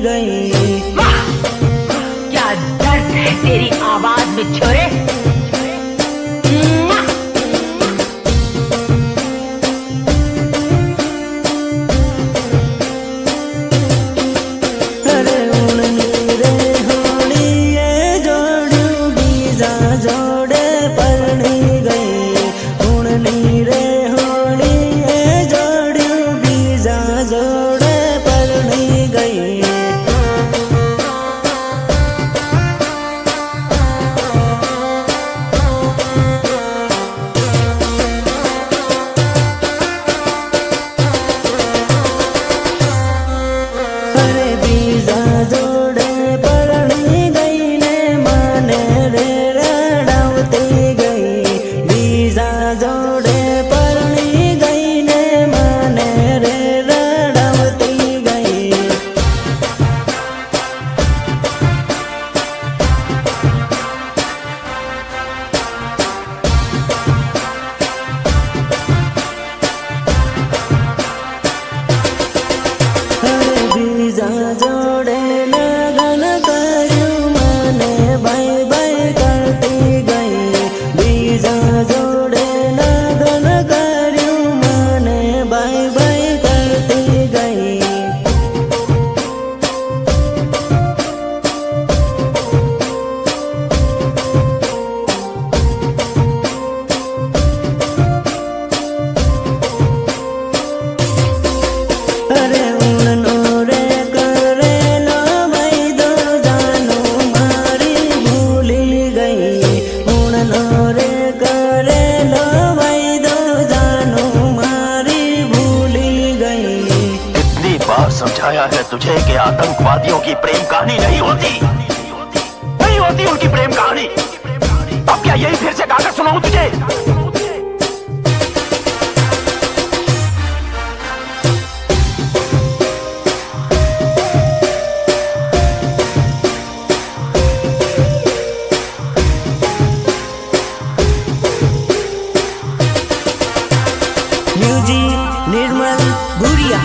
गई। क्या दर्द है तेरी आवाज में छोरे। अरे उड़नी रे होली ये जोड़ू बीजा जोड़े परनी गई। उड़नी रे होली ये जोड़ू बीजा जोड़े परनी गई। अरे बीजा जोड़े परनी गई ने माने रे रड़ावती गई। बीजा जोड़े परनी गई ने माने रे रड़ावती गई। अरे बीजा जोड़े लगन कर्યું माने बाय बाय करती गई। बीजा जोड़े लगन कर्યું माने बाय बाय करती गई। अरे उड़नो रे करेलो भाई दो जानू मारी भूली गई। उड़नो रे करेलो भाई दो जानू मारी भूली गई। कितनी बार समझाया है तुझे कि आतंकवादियों की प्रेम कहानी नहीं होती, नहीं होती उनकी प्रेम कहानी। अब क्या यही फिर से गाकर सुनाऊं तुझे। म्यूजिक निर्मल भूरिया।